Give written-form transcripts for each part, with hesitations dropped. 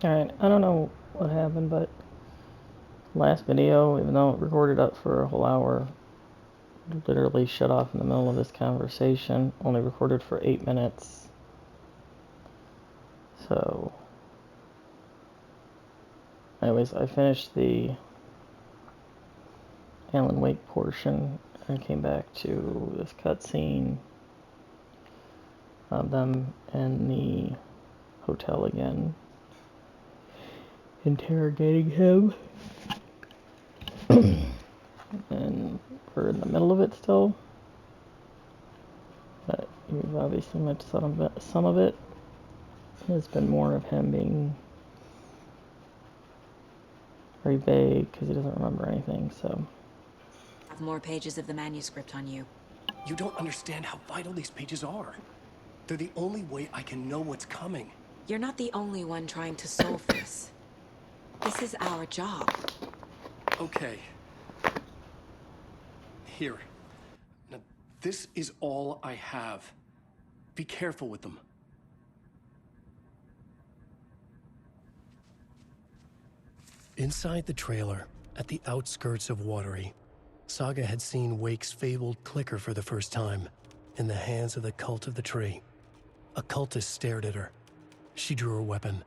Alright, I don't know what happened, but last video, even though it recorded up for a whole hour, literally shut off in the middle of this conversation. Only recorded for 8 minutes. So, anyways, I finished the Alan Wake portion and came back to this cutscene of them in the hotel again, interrogating him. And we're in the middle of it still. But you've obviously missed some of it. There's been more of him being very vague because he doesn't remember anything, so. Have more pages of the manuscript on you. You don't understand how vital these pages are. They're the only way I can know what's coming. You're not the only one trying to solve this. This is our job. Okay. Here. Now, this is all I have. Be careful with them. Inside the trailer, at the outskirts of Watery, Saga had seen Wake's fabled clicker for the first time, in the hands of the Cult of the Tree. A cultist stared at her. She drew her weapon.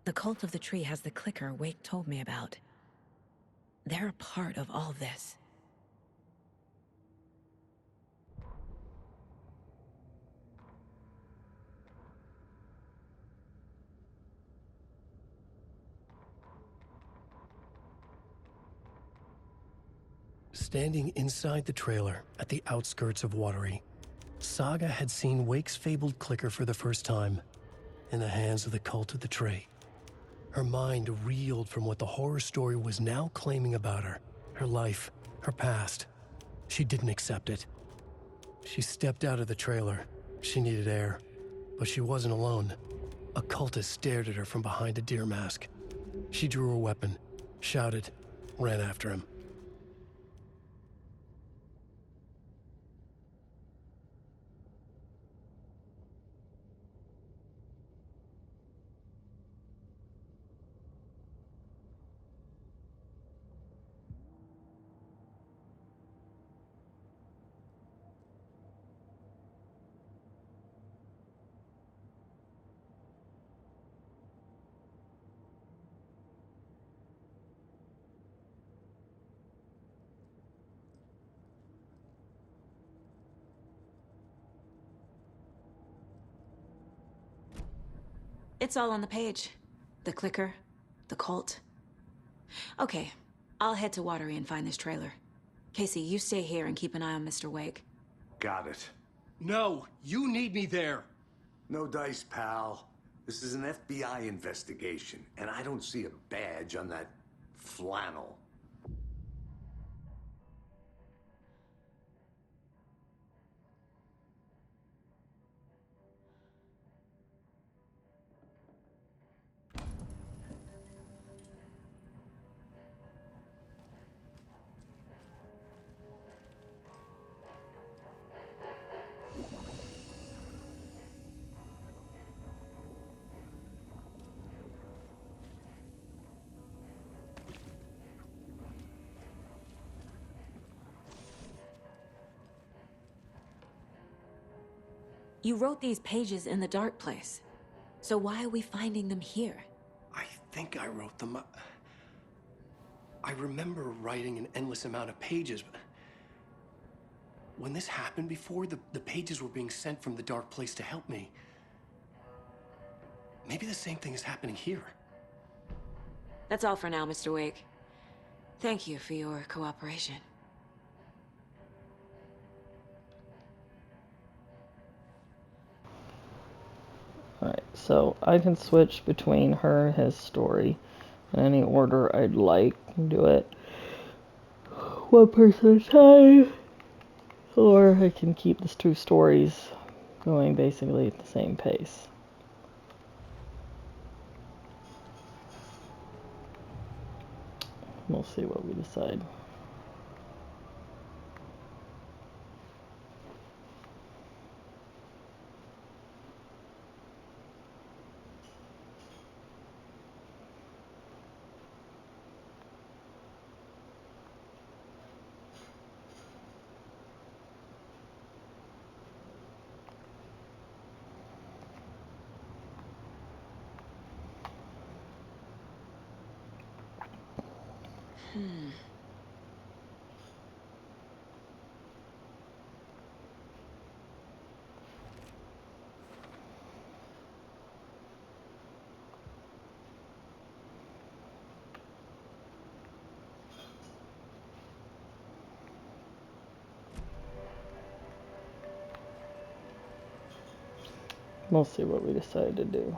The Cult of the Tree has the clicker Wake told me about. They're a part of all this. Standing inside the trailer at the outskirts of Watery, Saga had seen Wake's fabled clicker for the first time, in the hands of the Cult of the Tree. Her mind reeled from what the horror story was now claiming about her life, her past. She didn't accept it. She stepped out of the trailer. She needed air, but she wasn't alone. A cultist stared at her from behind a deer mask. She drew her weapon, shouted, ran after him. It's all on the page. The clicker, the cult. Okay, I'll head to Watery and find this trailer. Casey, you stay here and keep an eye on Mr. Wake. Got it. No, you need me there. No dice, pal. This is an FBI investigation, and I don't see a badge on that flannel. You wrote these pages in the dark place. So why are we finding them here? I think I wrote them. I remember writing an endless amount of pages, but when this happened before, the pages were being sent from the dark place to help me. Maybe the same thing is happening here. That's all for now, Mr. Wake. Thank you for your cooperation. Alright, so I can switch between her and his story in any order I'd like. Do it one person at a time. Or I can keep these two stories going basically at the same pace. We'll see what we decide. We'll see what we decide to do.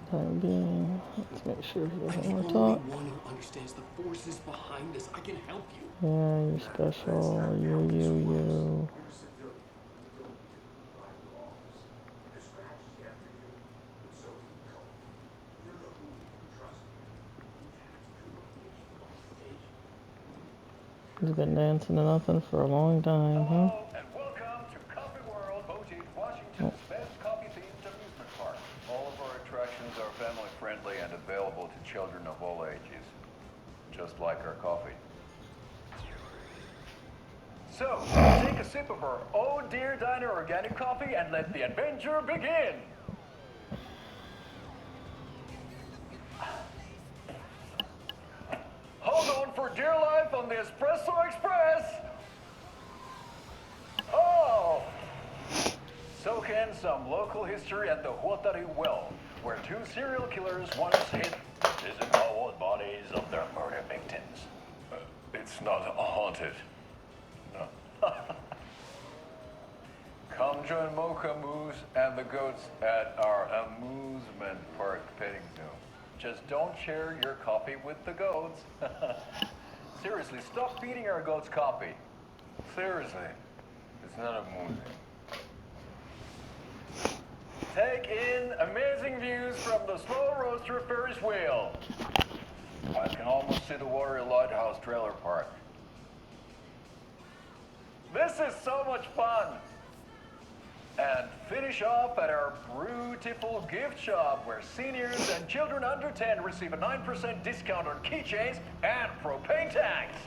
Time being, let's make sure he doesn't want to talk. One who understands the forces behind this. I can help you. Yeah, you're special. You. He's been dancing to nothing for a long time, huh? Hello, and welcome to Coffee World, voted Washington's best coffee-themed amusement park. All of our attractions are family-friendly and available to children of all ages, just like our coffee. So, take a sip of our Oh Dear Diner organic coffee and let the adventure begin! Hold on for dear life on the Espresso Express! Oh! Soak in some local history at the Huatari Well, where two serial killers once hid physical bodies of their murder victims. It's not haunted. No. Come join Mocha Moose and the goats at our amusement park petting zoo. Just don't share your coffee with the goats. Seriously, stop feeding our goats coffee. Seriously, it's not amusing. Take in amazing views from the Slow Roaster Ferris wheel. I can almost see the Watery Lighthouse Trailer Park. This is so much fun. And finish off at our beautiful gift shop where seniors and children under 10 receive a 9% discount on keychains and propane tanks.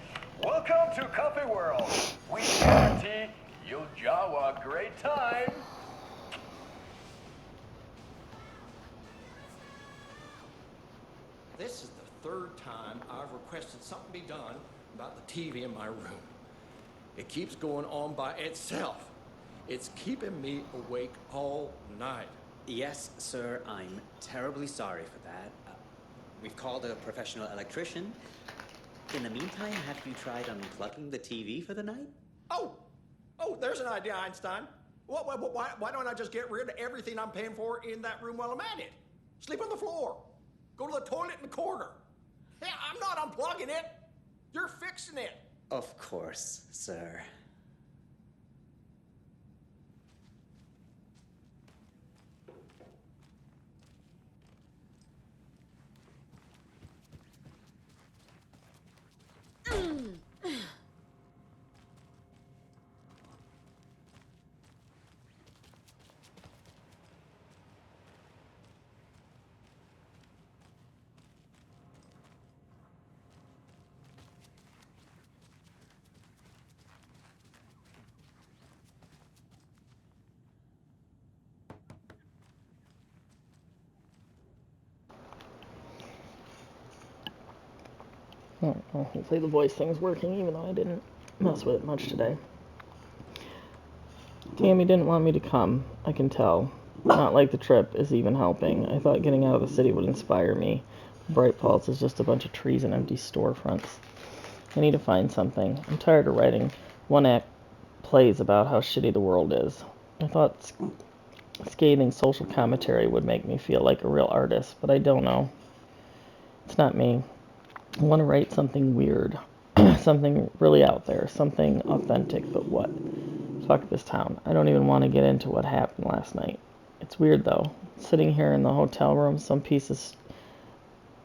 Welcome to Coffee World. We guarantee you'll jaw a great time. This is the third time I've requested something be done about the TV in my room. It keeps going on by itself. It's keeping me awake all night. Yes, sir, I'm terribly sorry for that. We've called a professional electrician. In the meantime, have you tried unplugging the TV for the night? Oh, there's an idea, Einstein. Why don't I just get rid of everything I'm paying for in that room while I'm at it? Sleep on the floor. Go to the toilet in the corner. Yeah, I'm not unplugging it. You're fixing it. Of course, sir. Oh, well, hopefully the voice thing's working, even though I didn't mess with it much today. Tammy didn't want me to come, I can tell. Not like the trip is even helping. I thought getting out of the city would inspire me. Bright Falls is just a bunch of trees and empty storefronts. I need to find something. I'm tired of writing one-act plays about how shitty the world is. I thought scathing social commentary would make me feel like a real artist, but I don't know. It's not me. I want to write something weird, something really out there, something authentic, but what? Fuck this town. I don't even want to get into what happened last night. It's weird though. Sitting here in the hotel room, some pieces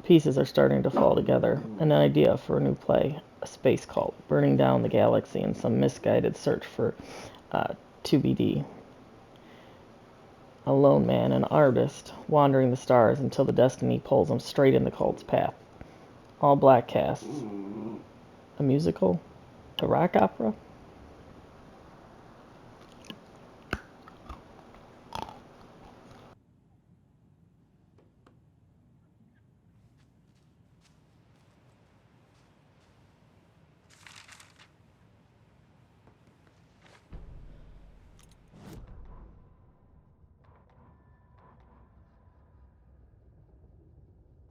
are starting to fall together. An idea for a new play, a space cult, burning down the galaxy in some misguided search for 2BD. A lone man, an artist, wandering the stars until the destiny pulls him straight in the cult's path. All black casts. A musical? A rock opera?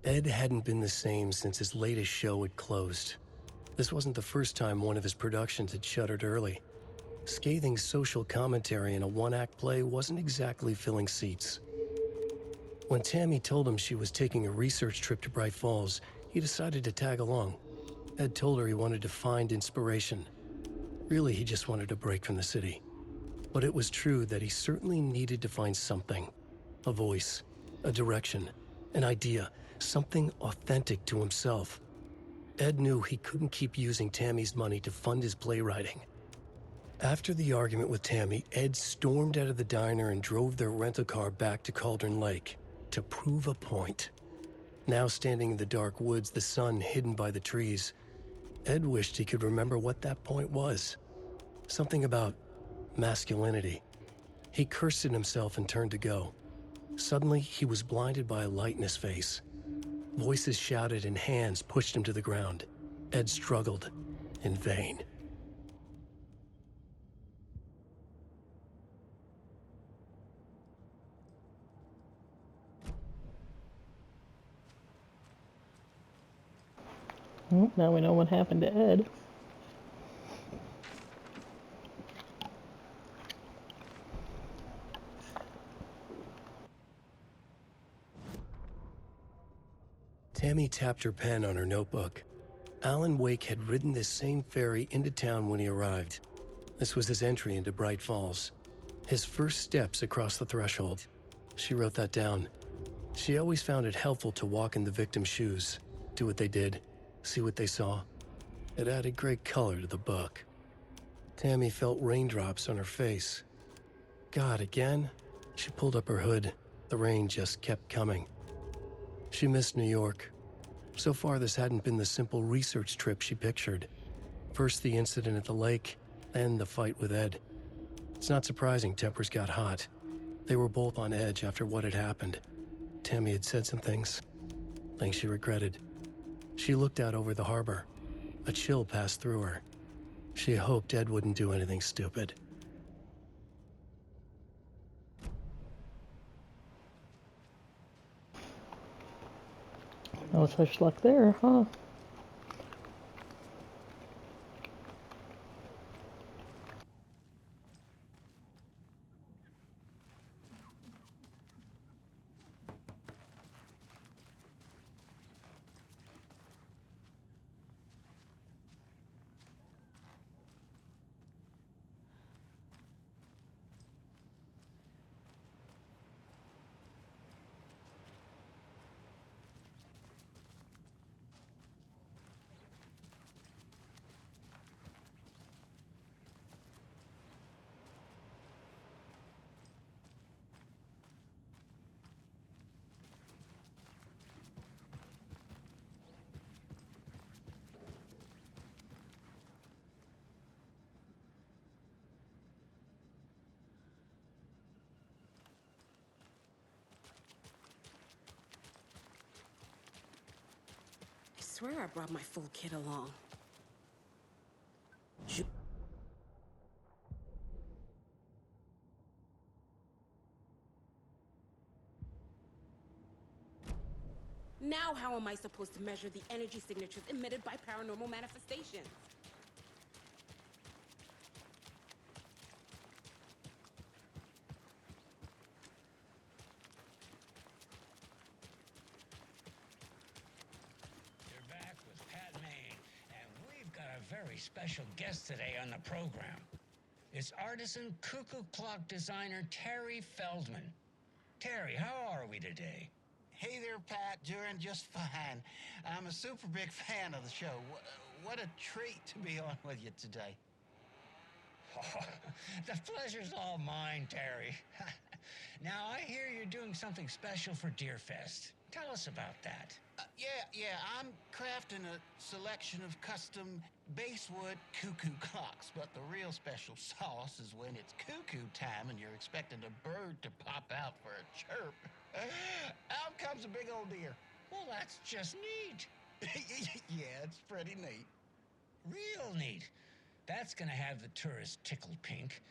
Ed hadn't been the same since his latest show had closed. This wasn't the first time one of his productions had shuttered early. Scathing social commentary in a one-act play wasn't exactly filling seats. When Tammy told him she was taking a research trip to Bright Falls, he decided to tag along. Ed told her he wanted to find inspiration. Really, he just wanted a break from the city. But it was true that he certainly needed to find something. A voice, a direction, an idea, something authentic to himself. Ed knew he couldn't keep using Tammy's money to fund his playwriting. After the argument with Tammy, Ed stormed out of the diner and drove their rental car back to Cauldron Lake to prove a point. Now standing in the dark woods, the sun hidden by the trees, Ed wished he could remember what that point was. Something about masculinity. He cursed at himself and turned to go. Suddenly, he was blinded by a light in his face. Voices shouted and hands pushed him to the ground. Ed struggled, in vain. Well, now we know what happened to Ed. Tammy tapped her pen on her notebook. Alan Wake had ridden this same ferry into town when he arrived. This was his entry into Bright Falls. His first steps across the threshold. She wrote that down. She always found it helpful to walk in the victim's shoes, do what they did, see what they saw. It added great color to the book. Tammy felt raindrops on her face. God, again? She pulled up her hood. The rain just kept coming. She missed New York. So far, this hadn't been the simple research trip she pictured. First the incident at the lake, then the fight with Ed. It's not surprising tempers got hot. They were both on edge after what had happened. Tammy had said some things she regretted. She looked out over the harbor. A chill passed through her. She hoped Ed wouldn't do anything stupid. No such luck there, huh? I swear I brought my full kit along. Now how am I supposed to measure the energy signatures emitted by paranormal manifestations? very special guest today on the program. It's artisan cuckoo clock designer Terry Feldman. Terry, how are we today? Hey there, Pat. Doing just fine. I'm a super big fan of the show. What a treat to be on with you today. Oh, the pleasure's all mine, Terry. Now, I hear you're doing something special for Deerfest. Tell us about that. Yeah, I'm crafting a selection of custom basswood cuckoo clocks, but the real special sauce is when it's cuckoo time and you're expecting a bird to pop out for a chirp. Out comes a big old deer. Well, that's just neat. Yeah, it's pretty neat. Real neat. That's gonna have the tourists tickled pink.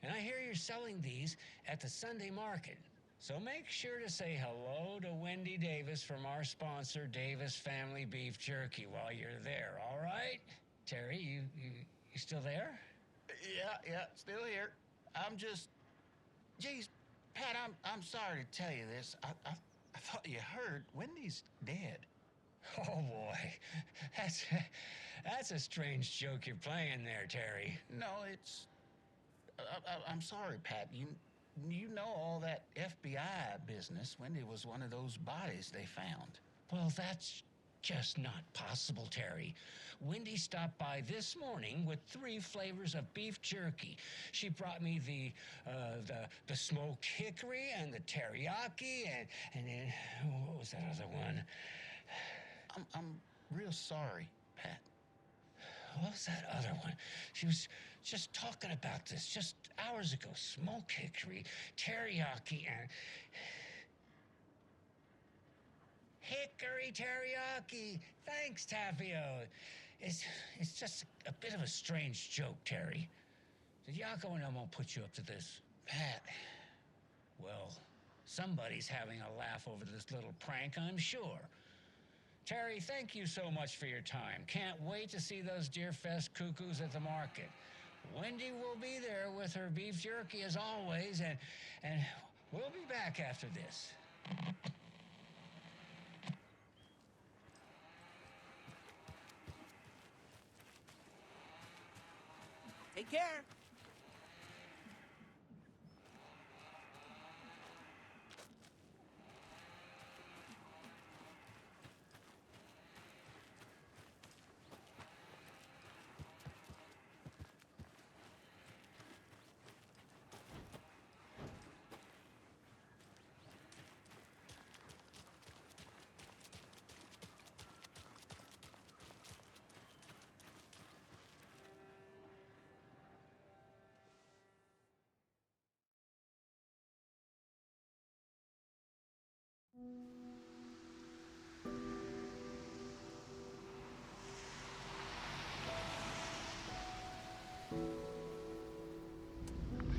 And I hear you're selling these at the Sunday market. So make sure to say hello to Wendy Davis from our sponsor, Davis Family Beef Jerky, while you're there, all right? Terry, you still there? Yeah, still here. I'm just... Geez, Pat, I'm sorry to tell you this. I thought you heard. Wendy's dead. Oh, boy. That's a strange joke you're playing there, Terry. No, it's... I'm sorry, Pat. You know all that FBI business. Wendy was one of those bodies they found. Well, that's just not possible, Terry. Wendy stopped by this morning with 3 flavors of beef jerky. She brought me the smoked hickory and the teriyaki and then what was that other one? I'm real sorry, Pat. What was that other one? She was just talking about this just hours ago. Smoked hickory, teriyaki, and... Hickory teriyaki! Thanks, Tapio. It's just a bit of a strange joke, Terry. Did Yako and I won't put you up to this? Pat. Well, somebody's having a laugh over this little prank, I'm sure. Terry, thank you so much for your time. Can't wait to see those Deerfest cuckoos at the market. Wendy will be there with her beef jerky as always, and we'll be back after this. Take care.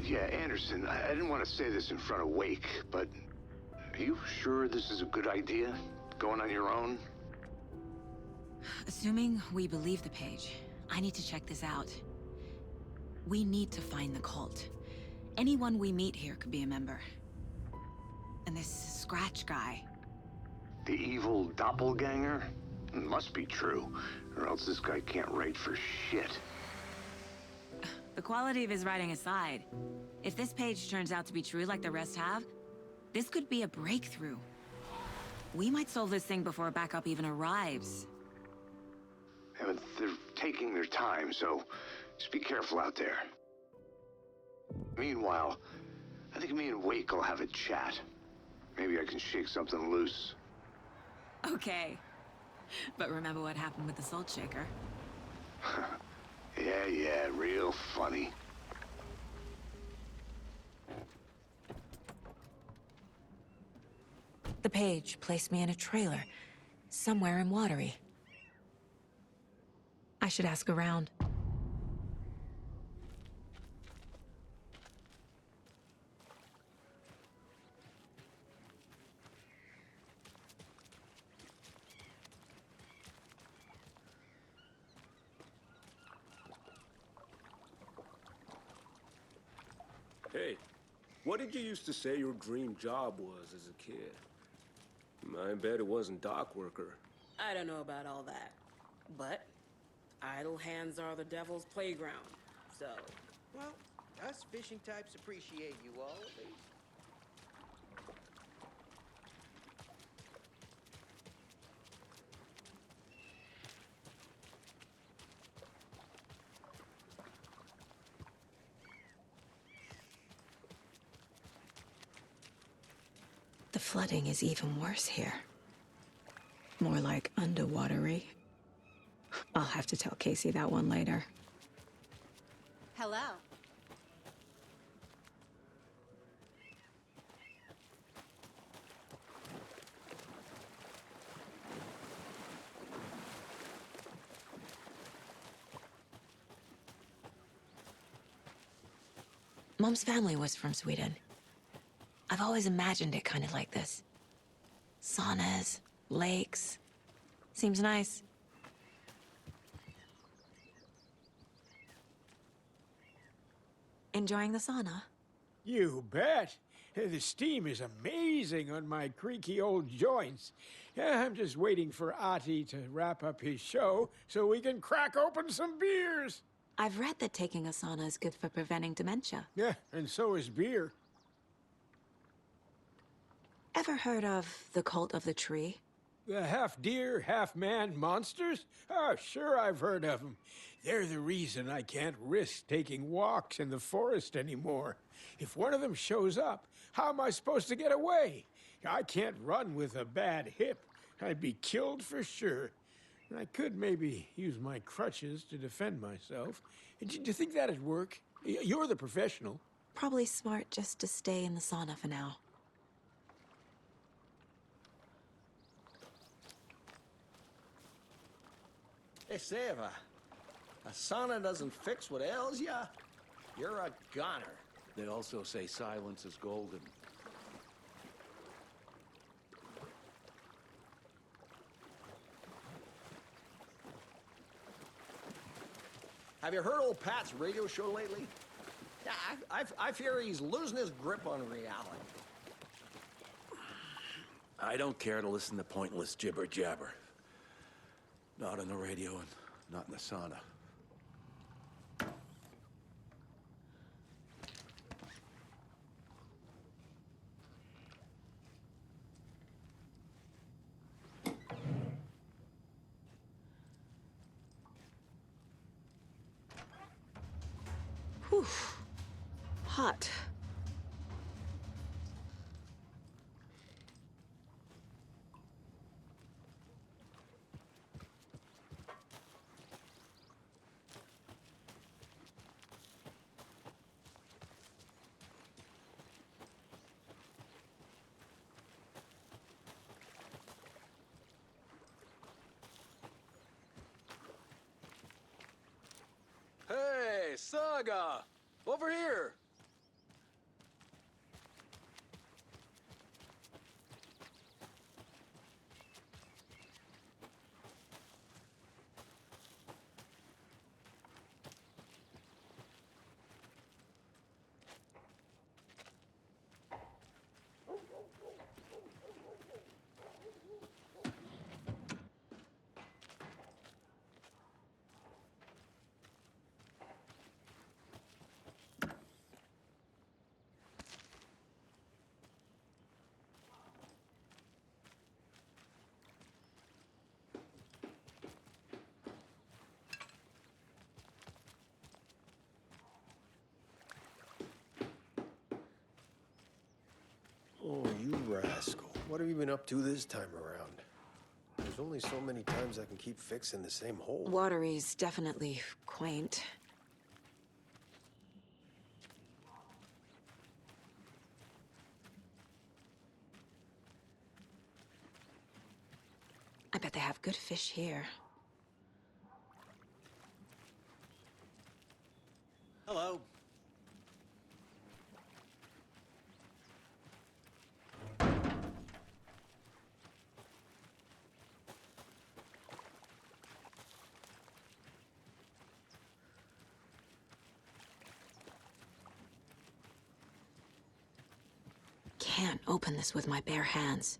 Yeah, Anderson, I didn't want to say this in front of Wake, but are you sure this is a good idea? Going on your own? Assuming we believe the page, I need to check this out. We need to find the cult. Anyone we meet here could be a member. And this Scratch guy. The evil doppelganger? It must be true, or else this guy can't write for shit. The quality of his writing aside, if this page turns out to be true like the rest have, this could be a breakthrough. We might solve this thing before backup even arrives. Yeah, but they're taking their time, so just be careful out there. Meanwhile, I think me and Wake will have a chat. Maybe I can shake something loose. Okay. But remember what happened with the Salt Shaker? Yeah, real funny. The page placed me in a trailer, somewhere in Watery. I should ask around. Hey, what did you used to say your dream job was as a kid? I bet it wasn't dock worker. I don't know about all that, but Idle hands are the devil's playground, so... Well, us fishing types appreciate you all, at least. The flooding is even worse here. More like underwatery. I'll have to tell Casey that one later. Hello. Mom's family was from Sweden. I've always imagined it kind of like this. Saunas, lakes. Seems nice. Enjoying the sauna? You bet. The steam is amazing on my creaky old joints. I'm just waiting for Ati to wrap up his show so we can crack open some beers. I've read that taking a sauna is good for preventing dementia. Yeah, and so is beer. Ever heard of the Cult of the Tree? The half-deer, half-man monsters? Oh, sure I've heard of them. They're the reason I can't risk taking walks in the forest anymore. If one of them shows up, how am I supposed to get away? I can't run with a bad hip. I'd be killed for sure. I could maybe use my crutches to defend myself. Do you think that'd work? You're the professional. Probably smart just to stay in the sauna for now. They say if a sauna doesn't fix what ails ya, you're a goner. They also say silence is golden. Have you heard old Pat's radio show lately? Yeah, I fear he's losing his grip on reality. I don't care to listen to pointless jibber-jabber. Not on the radio and not in the sauna. Whew. Hot. Hey, Saga! Over here! Oh, you rascal. What have you been up to this time around? There's only so many times I can keep fixing the same hole. Watery's definitely quaint. I bet they have good fish here. Hello. Can't open this with my bare hands.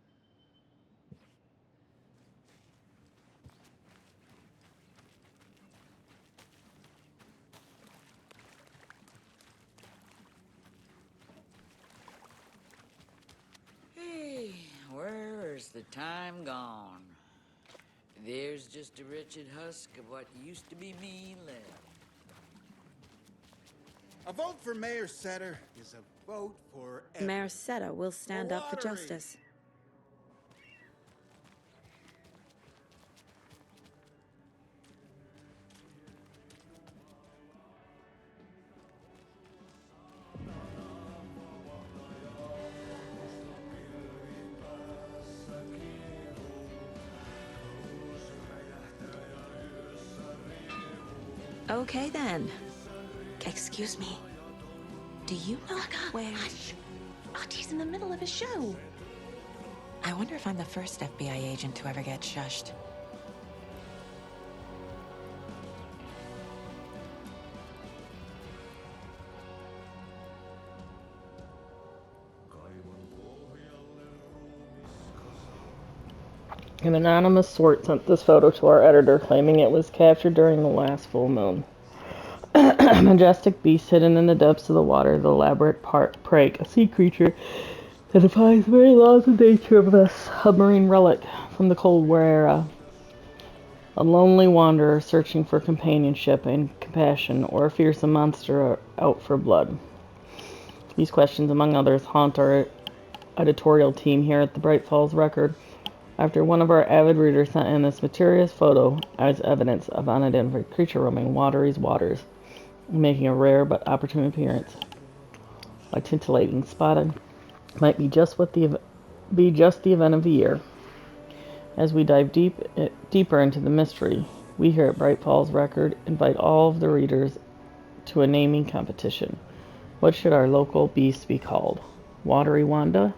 Where's the time gone? There's just a wretched husk of what used to be me left. A vote for Mayor Setter is a vote for Mayor Seta will stand up for Watery. justice. Okay then. Excuse me. Do you know where... Hush! Artie's in the middle of a show. I wonder if I'm the first FBI agent to ever get shushed. An anonymous source sent this photo to our editor, claiming it was captured during the last full moon. A majestic beast hidden in the depths of the water, the elaborate prake, a sea creature that defies the very laws of nature of a submarine relic from the Cold War era. A lonely wanderer searching for companionship and compassion, or a fearsome monster out for blood. These questions, among others, haunt our editorial team here at the Bright Falls Record. After one of our avid readers sent in this mysterious photo as evidence of an unidentified creature roaming Watery's waters, making a rare but opportune appearance. A titillating spotted might be just the event of the year. As we dive deeper into the mystery, we here at Bright Falls Record invite all of the readers to a naming competition. What should our local beast be called? Watery Wanda?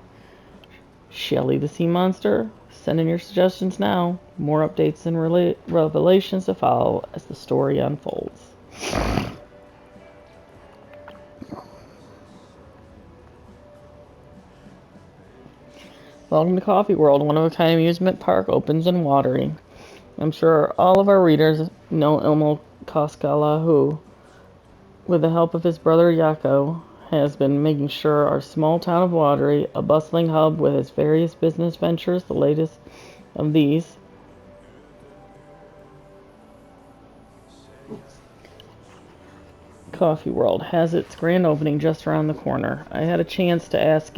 Shelly the Sea Monster? Send in your suggestions now. More updates and revelations to follow as the story unfolds. Welcome to Coffee World, one-of-a-kind amusement park opens in Watery. I'm sure all of our readers know Ilmo Koskala, who, with the help of his brother Yako, has been making sure our small town of Watery, a bustling hub with its various business ventures, the latest of these, Coffee World, has its grand opening just around the corner. I had a chance to ask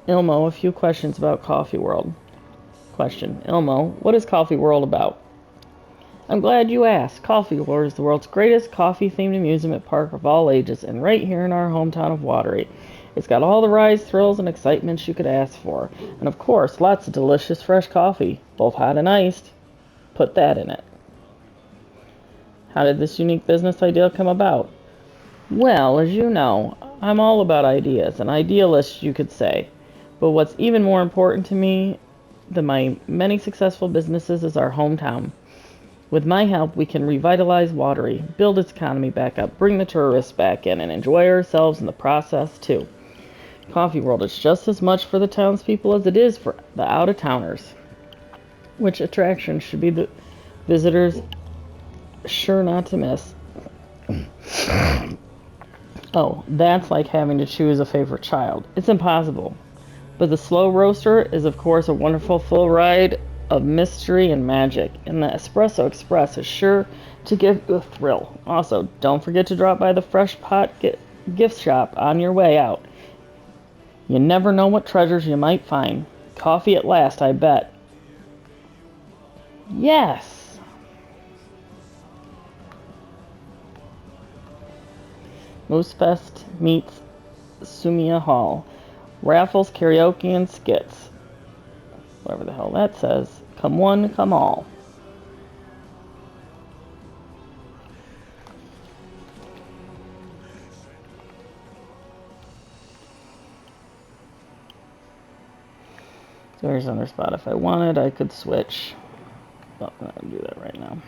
Ilmo a few questions about Coffee World. Question: Ilmo, what is Coffee World about? I'm glad you asked. Coffee World is the world's greatest coffee-themed amusement park of all ages, and right here in our hometown of Watery. It's got all the rides, thrills, and excitements you could ask for. And of course, lots of delicious fresh coffee, both hot and iced. Put that in it. How did this unique business idea come about? Well, as you know, I'm all about ideas, an idealist, you could say. But what's even more important to me than my many successful businesses is our hometown. With my help, we can revitalize Watery, build its economy back up, bring the tourists back in, and enjoy ourselves in the process, too. Coffee World is just as much for the townspeople as it is for the out-of-towners. Which attraction should be the visitors sure not to miss? Oh, that's like having to choose a favorite child. It's impossible. But the Slow Roaster is, of course, a wonderful full ride of mystery and magic, and the Espresso Express is sure to give you a thrill. Also, don't forget to drop by the Fresh Pot gift shop on your way out. You never know what treasures you might find. Coffee at last, I bet. Yes! Moose Fest meets Sumiya Hall. Raffles, karaoke, and skits. Whatever the hell that says. Come one, come all. There's another spot. If I wanted, I could switch. But I'm not going to do that right now.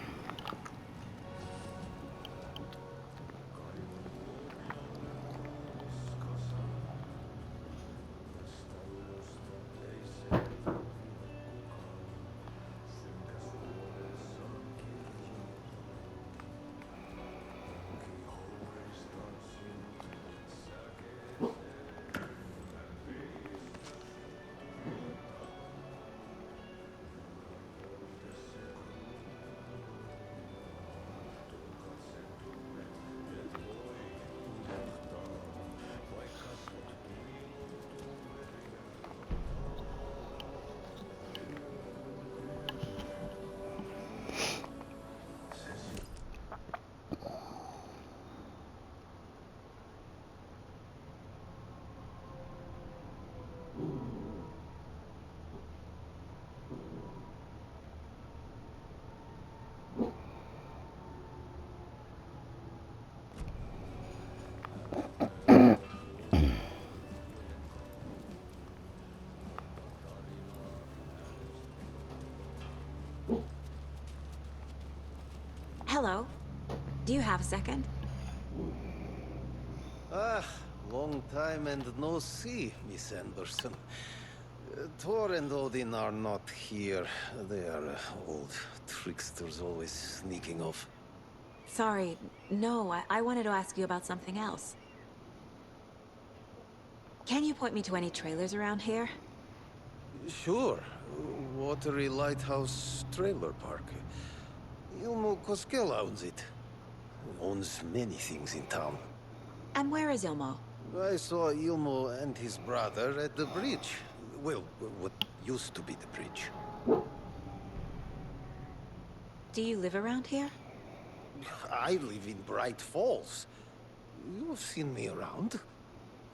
Hello. Do you have a second? Ah, long time and no see, Miss Anderson. Thor and Odin are not here. They are old tricksters always sneaking off. Sorry. No, I wanted to ask you about something else. Can you point me to any trailers around here? Sure. Watery Lighthouse Trailer Park. Ilmo Koskela owns it. Owns many things in town. And where is Ilmo? I saw Ilmo and his brother at the bridge. Well, what used to be the bridge. Do you live around here? I live in Bright Falls. You have seen me around.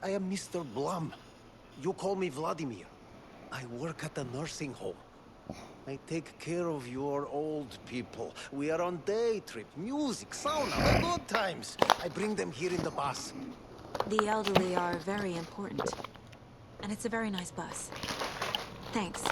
I am Mr. Blum. You call me Vladimir. I work at a nursing home. I take care of your old people. We are on day trip, music, sauna, the good times. I bring them here in the bus. The elderly are very important. And it's a very nice bus. Thanks.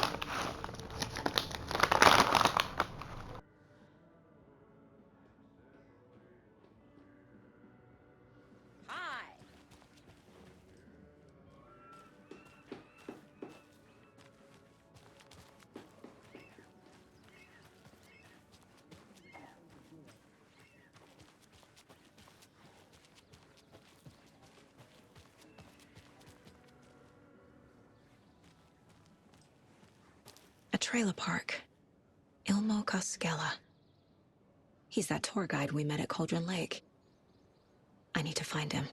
A trailer park. Ilmo Koskela. He's that tour guide we met at Cauldron Lake. I need to find him.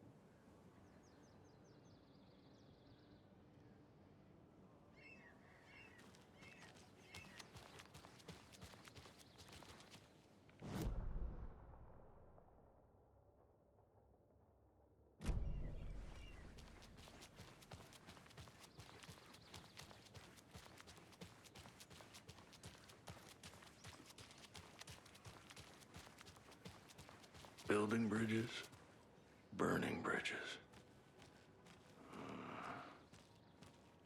Building bridges, burning bridges.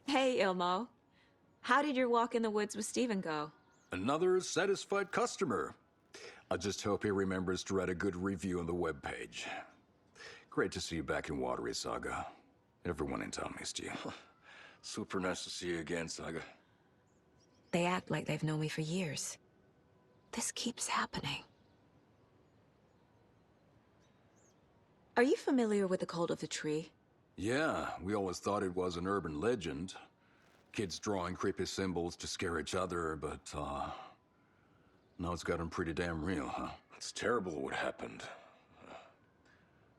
Hey, Ilmo. How did your walk in the woods with Steven go? Another satisfied customer. I just hope he remembers to write a good review on the webpage. Great to see you back in Watery, Saga. Everyone in town missed you. Super nice to see you again, Saga. They act like they've known me for years. This keeps happening. Are you familiar with the Cult of the Tree? Yeah, we always thought it was an urban legend. Kids drawing creepy symbols to scare each other, but, now it's gotten pretty damn real, huh? It's terrible what happened.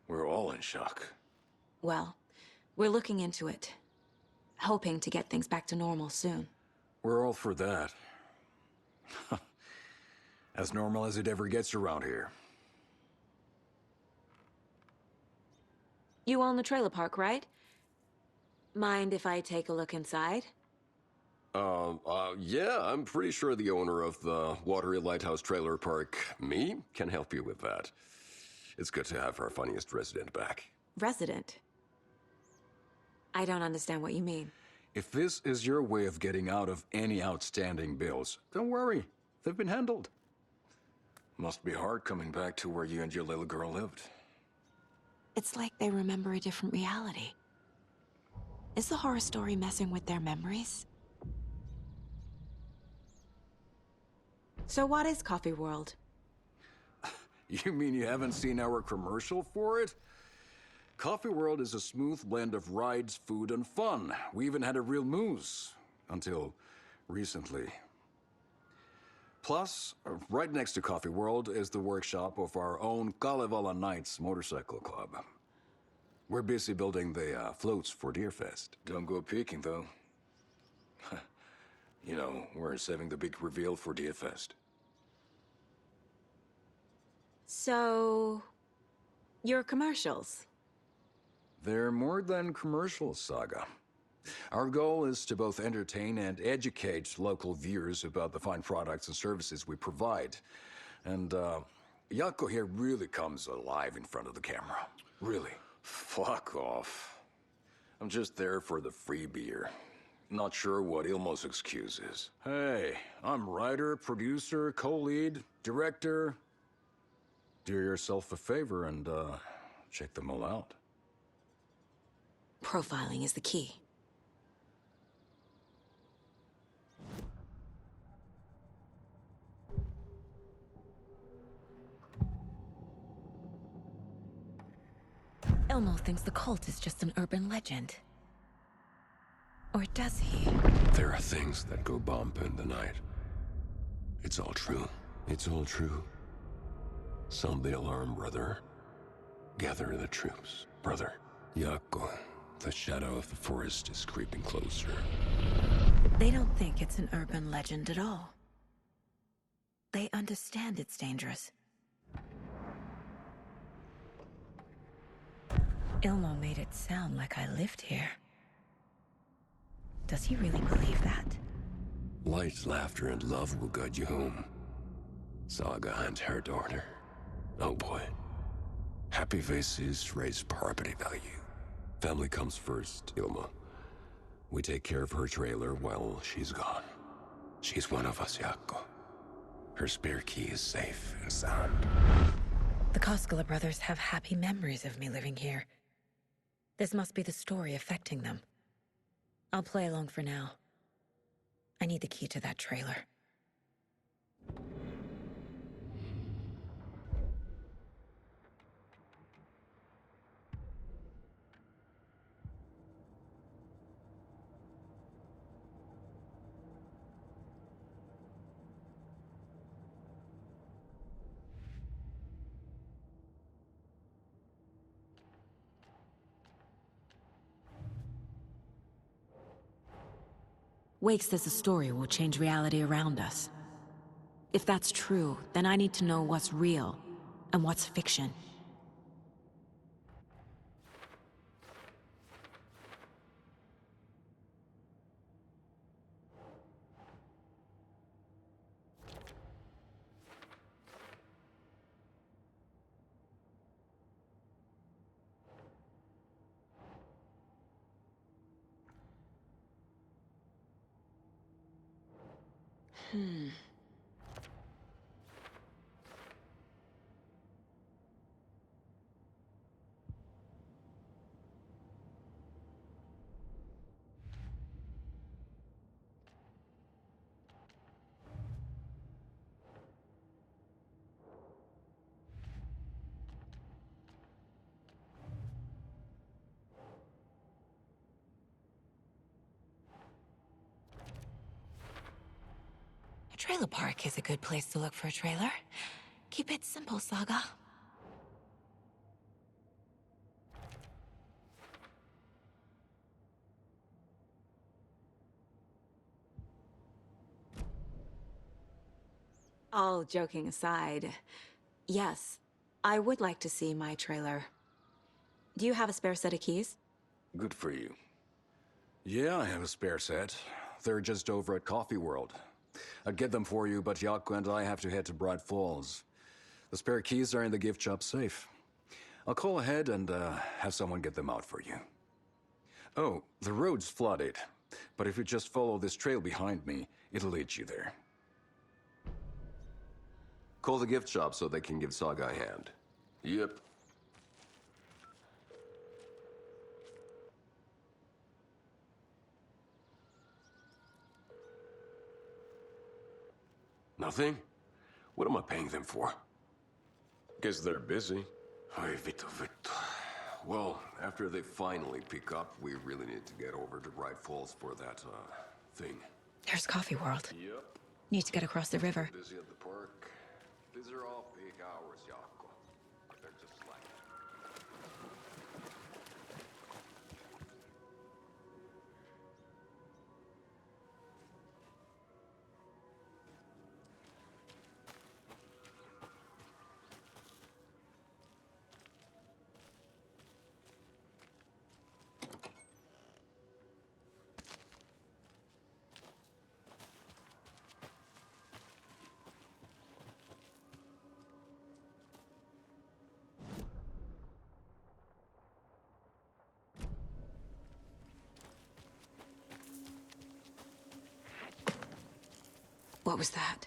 We're all in shock. Well, we're looking into it. Hoping to get things back to normal soon. We're all for that. As normal as it ever gets around here. You own the trailer park, right? Mind if I take a look inside? Yeah, I'm pretty sure the owner of the Watery Lighthouse Trailer Park, me, can help you with that. It's good to have our funniest resident back. Resident? I don't understand what you mean. If this is your way of getting out of any outstanding bills, don't worry. They've been handled. Must be hard coming back to where you and your little girl lived. It's like they remember a different reality. Is the horror story messing with their memories? So what is Coffee World? You mean you haven't seen our commercial for it? Coffee World is a smooth blend of rides, food, and fun. We even had a real moose. Until recently. Plus, right next to Coffee World is the workshop of our own Kalevala Knights Motorcycle Club. We're busy building the floats for Deerfest. Don't go peeking, though. You know, we're saving the big reveal for Deerfest. So... your commercials? They're more than commercials, Saga. Our goal is to both entertain and educate local viewers about the fine products and services we provide. And, Yako here really comes alive in front of the camera. Really. Fuck off. I'm just there for the free beer. Not sure what Ilmo's excuse is. Hey, I'm writer, producer, co-lead, director. Do yourself a favor and, check them all out. Profiling is the key. Elmo thinks the cult is just an urban legend. Or does he? There are things that go bump in the night. It's all true. It's all true. Sound the alarm, brother. Gather the troops, brother. Yako, the shadow of the forest is creeping closer. They don't think it's an urban legend at all. They understand it's dangerous. Ilmo made it sound like I lived here. Does he really believe that? Light, laughter, and love will guide you home. Saga and her daughter. Oh boy. Happy faces raise property value. Family comes first, Ilma. We take care of her trailer while she's gone. She's one of us, Yako. Her spare key is safe and sound. The Koskela brothers have happy memories of me living here. This must be the story affecting them. I'll play along for now. I need the key to that trailer. Wake says the story will change reality around us. If that's true, then I need to know what's real and what's fiction. A trailer park is a good place to look for a trailer. Keep it simple, Saga. All joking aside, yes, I would like to see my trailer. Do you have a spare set of keys? Good for you. Yeah, I have a spare set. They're just over at Coffee World. I'd get them for you, but Yako and I have to head to Bright Falls. The spare keys are in the gift shop safe. I'll call ahead and have someone get them out for you. Oh, the road's flooded, but if you just follow this trail behind me, it'll lead you there. Call the gift shop so they can give Saga a hand. Yep. Nothing? What am I paying them for? Guess they're busy. Ay, Vito. Well, after they finally pick up, we really need to get over to Bright Falls for that, thing. There's Coffee World. Yep. Need to get across the river. Busy at the park. These are all peak hours, Yako. They're just like... What was that?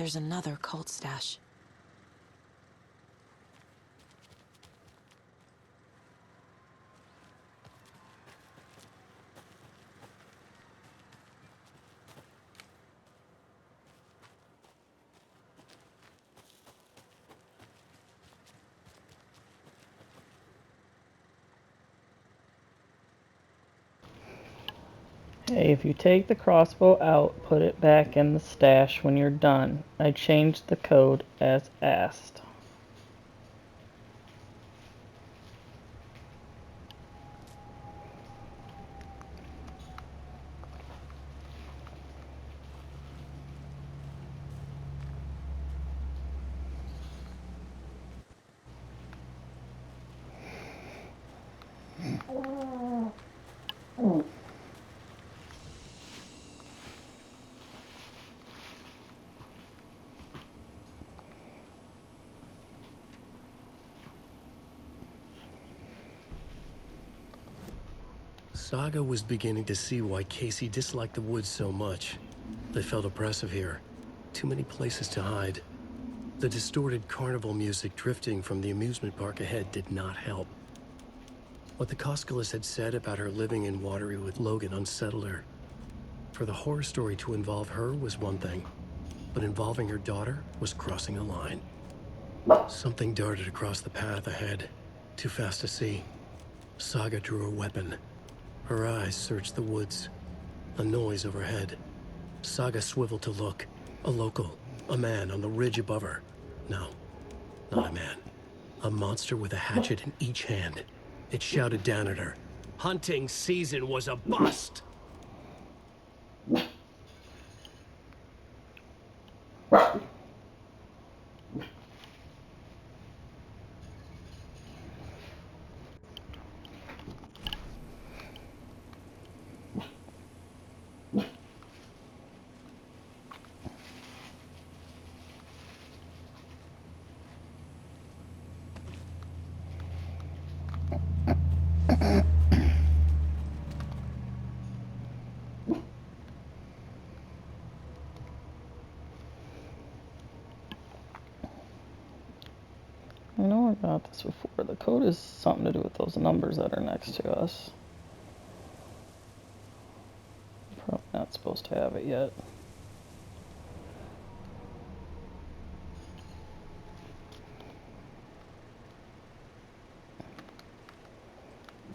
there's another cult stash. Hey, if you take the crossbow out, put it back in the stash when you're done. I changed the code as asked. Saga was beginning to see why Casey disliked the woods so much. They felt oppressive here. Too many places to hide. The distorted carnival music drifting from the amusement park ahead did not help. What the Koskalas had said about her living in Watery with Logan unsettled her. For the horror story to involve her was one thing, but involving her daughter was crossing a line. Something darted across the path ahead, too fast to see. Saga drew her weapon. Her eyes searched the woods. A noise overhead. Saga swiveled to look. A local. A man on the ridge above her. No, not a man. A monster with a hatchet in each hand. It shouted down at her. Hunting season was a bust! I know I got this before. The code is something to do with those numbers that are next to us. Probably not supposed to have it yet.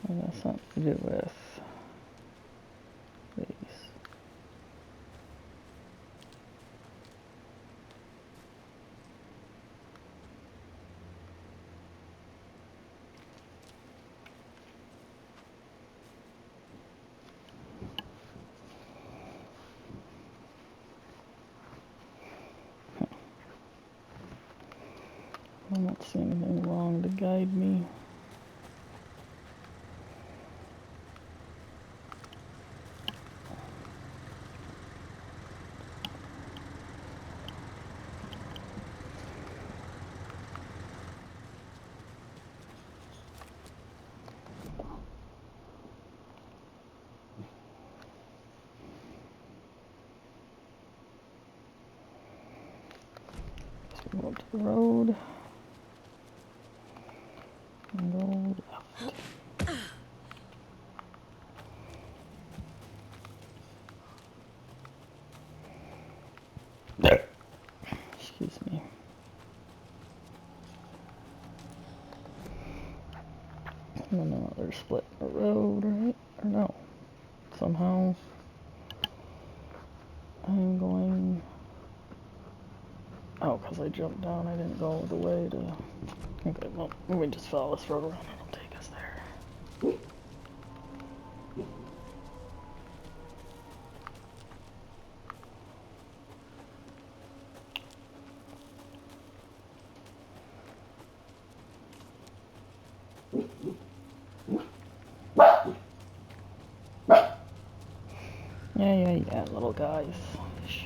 And that's something to do with these. I'm not seeing anything wrong to guide me. So go up to the road. And go left. There. Excuse me. I don't know, they're splitting the road, right? Or no. Somehow I'm going... Oh, because I jumped down, I didn't go the way to... Okay, well, let me just follow this road around, it'll take us there. Yeah, little guys. Shh.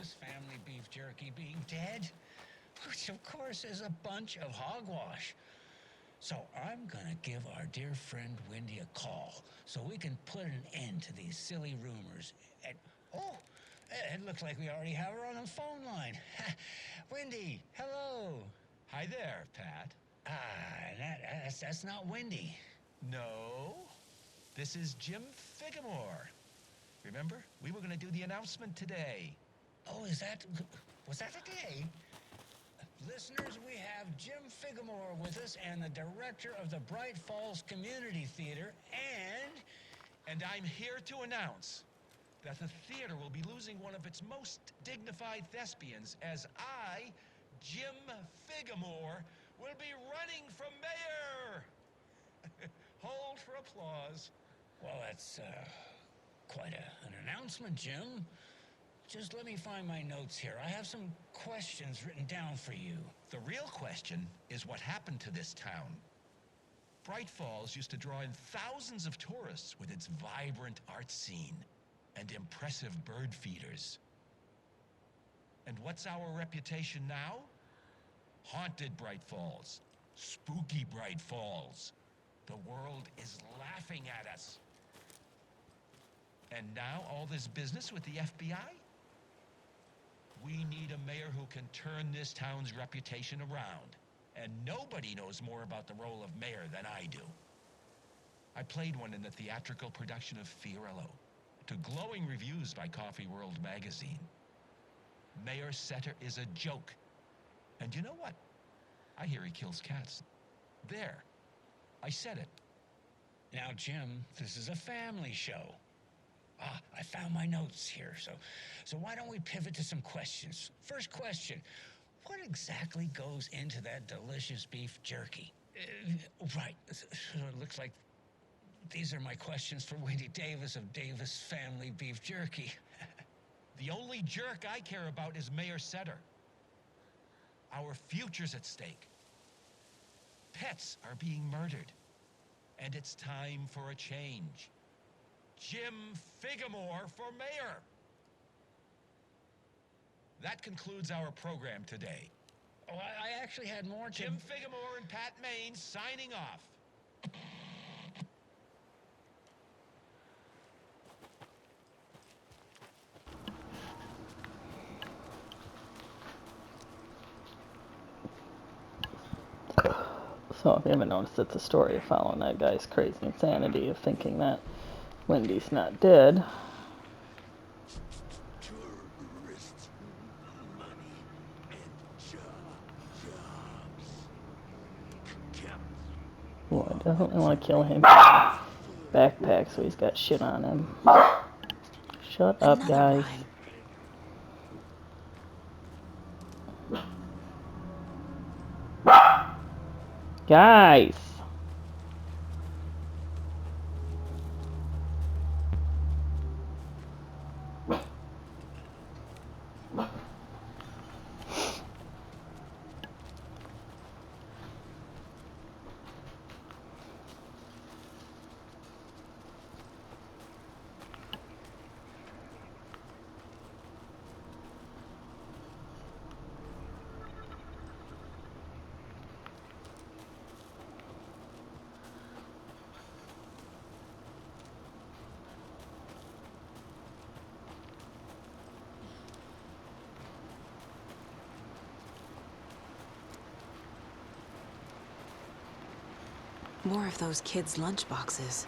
Davis family beef jerky being dead, which of course is a bunch of hogwash. So I'm gonna give our dear friend Wendy a call so we can put an end to these silly rumors. And, oh, it looks like we already have her on the phone line. Wendy, hello. Hi there, Pat. That's not Wendy. No, this is Jim Figamore. Remember, we were gonna do the announcement today. Oh, was that today? Listeners, we have Jim Figamore with us and the director of the Bright Falls Community Theater, And I'm here to announce that the theater will be losing one of its most dignified thespians as I, Jim Figamore, will be running for mayor. Hold for applause. Well, that's quite an announcement, Jim. Just let me find my notes here. I have some questions written down for you. The real question is what happened to this town. Bright Falls used to draw in thousands of tourists with its vibrant art scene and impressive bird feeders. And what's our reputation now? Haunted Bright Falls. Spooky Bright Falls. The world is laughing at us. And now all this business with the FBI? We need a mayor who can turn this town's reputation around. And nobody knows more about the role of mayor than I do. I played one in the theatrical production of Fiorello, to glowing reviews by Coffee World magazine. Mayor Setter is a joke. And you know what? I hear he kills cats. There. I said it. Now, Jim, this is a family show. I found my notes here, so why don't we pivot to some questions? First question, what exactly goes into that delicious beef jerky? Right, so it looks like these are my questions for Wendy Davis of Davis Family Beef Jerky. The only jerk I care about is Mayor Setter. Our future's at stake. Pets are being murdered, and it's time for a change. Jim Figamore for mayor. That concludes our program today. Oh, I actually had more. Jim Figamore and Pat Maine signing off. So if you haven't noticed, it's a story following that guy's crazy insanity of thinking that Wendy's not dead. Ooh, I definitely want to kill him. Backpack, so he's got shit on him. Shut up, guys. Guys! More of those kids' lunchboxes.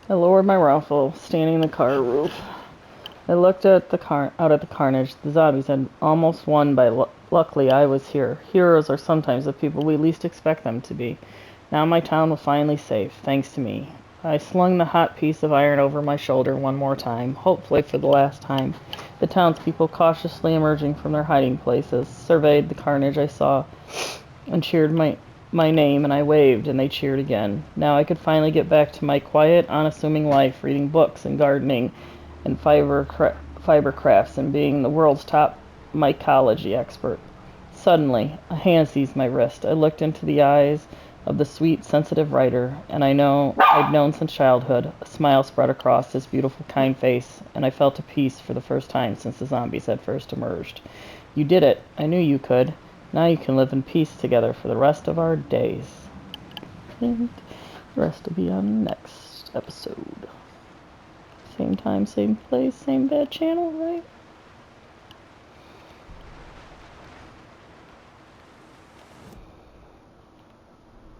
I lowered my rifle, standing in the car roof. I looked at the carnage. The zombies had almost won, luckily I was here. Heroes are sometimes the people we least expect them to be. Now my town was finally safe, thanks to me. I slung the hot piece of iron over my shoulder one more time, hopefully for the last time. The townspeople, cautiously emerging from their hiding places, surveyed the carnage I saw and cheered my name, and I waved, and they cheered again. Now I could finally get back to my quiet, unassuming life, reading books and gardening and fiber crafts and being the world's top mycology expert. Suddenly, a hand seized my wrist. I looked into the eyes of the sweet, sensitive writer, and I'd known since childhood. A smile spread across his beautiful, kind face, and I felt at peace for the first time since the zombies had first emerged. You did it. I knew you could. Now you can live in peace together for the rest of our days. And the rest will be on the next episode. Same time, same place, same bad channel, right?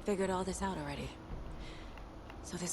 Figured all this out already. So this